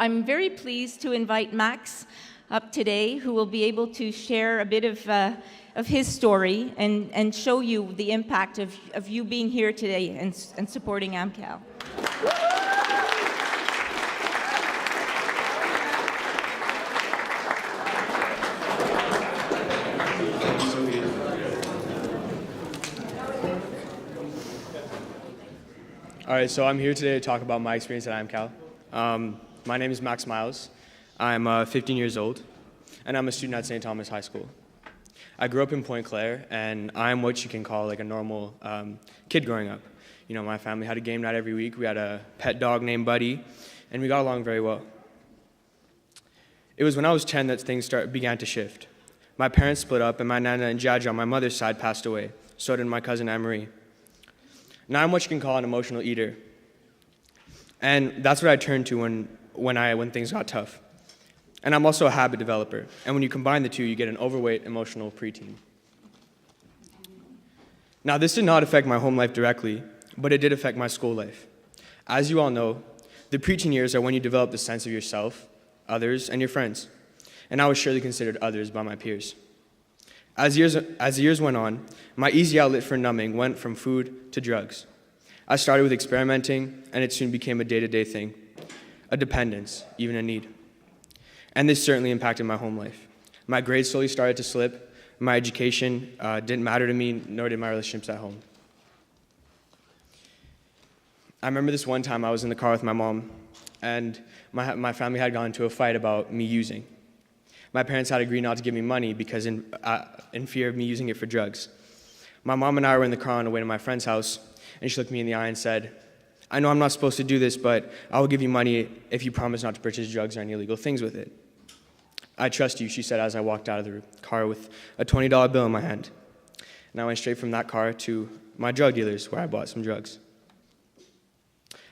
I'm very pleased to invite Max up today, who will be able to share a bit of his story and show you the impact of you being here today and supporting AMCAL. All right, so I'm here today to talk about my experience at AMCAL. My name is Max Miles. I'm 15 years old, and I'm a student at St. Thomas High School. I grew up in Pointe Claire, and I'm what you can call like a normal kid growing up. You know, my family had a game night every week. We had a pet dog named Buddy, and we got along very well. It was when I was 10 that things began to shift. My parents split up, and my Nana and Jaja on my mother's side passed away. So did my cousin Anne-Marie. Now I'm what you can call an emotional eater. And that's what I turned to when things got tough. And I'm also a habit developer. And when you combine the two, you get an overweight, emotional preteen. Now this did not affect my home life directly, but it did affect my school life. As you all know, the preteen years are when you develop the sense of yourself, others, and your friends. And I was surely considered others by my peers. As years went on, my easy outlet for numbing went from food to drugs. I started with experimenting, and it soon became a day-to-day thing, a dependence, even a need. And this certainly impacted my home life. My grades slowly started to slip. My education didn't matter to me, nor did my relationships at home. I remember this one time I was in the car with my mom, and my family had gone into a fight about me using. My parents had agreed not to give me money because in fear of me using it for drugs. My mom and I were in the car on the way to my friend's house, and she looked me in the eye and said, "I know I'm not supposed to do this, but I will give you money if you promise not to purchase drugs or any illegal things with it." "I trust you," she said as I walked out of the car with a $20 bill in my hand. And I went straight from that car to my drug dealers where I bought some drugs.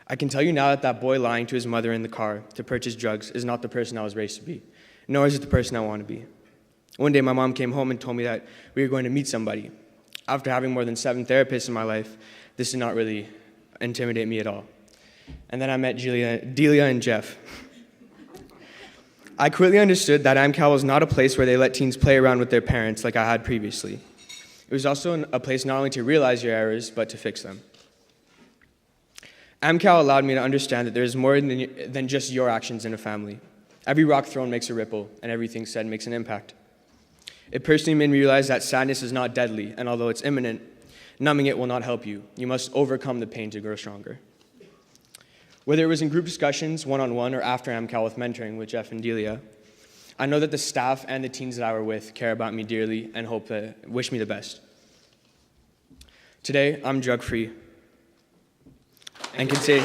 I can tell you now that that boy lying to his mother in the car to purchase drugs is not the person I was raised to be, nor is it the person I want to be. One day my mom came home and told me that we were going to meet somebody. After having more than 7 therapists in my life, this did not really intimidate me at all. And then I met Delia and Jeff. I quickly understood that AMCAL was not a place where they let teens play around with their parents like I had previously. It was also a place not only to realize your errors, but to fix them. AMCAL allowed me to understand that there is more than just your actions in a family. Every rock thrown makes a ripple, and everything said makes an impact. It personally made me realize that sadness is not deadly, and although it's imminent, numbing it will not help you. You must overcome the pain to grow stronger. Whether it was in group discussions, one-on-one, or after AMCAL with mentoring with Jeff and Delia, I know that the staff and the teens that I were with care about me dearly and wish me the best. Today, I'm drug-free and can say...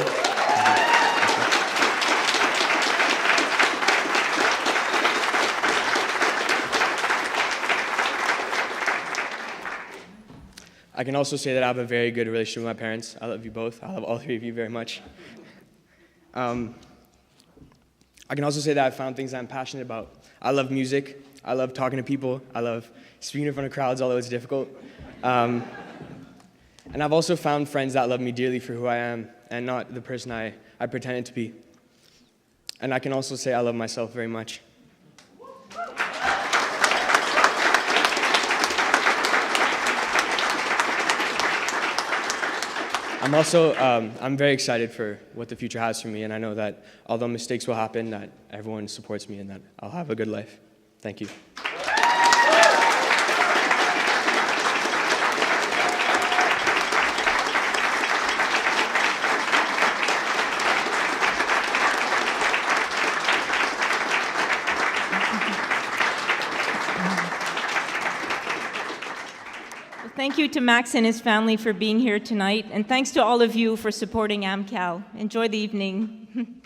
I can also say that I have a very good relationship with my parents. I love you both. I love all 3 of you very much. I can also say that I've found things that I'm passionate about. I love music. I love talking to people. I love speaking in front of crowds, although it's difficult. And I've also found friends that love me dearly for who I am and not the person I pretended to be. And I can also say I love myself very much. I'm very excited for what the future has for me, and I know that although mistakes will happen, that everyone supports me and that I'll have a good life. Thank you. Thank you to Max and his family for being here tonight, and thanks to all of you for supporting AMCAL. Enjoy the evening.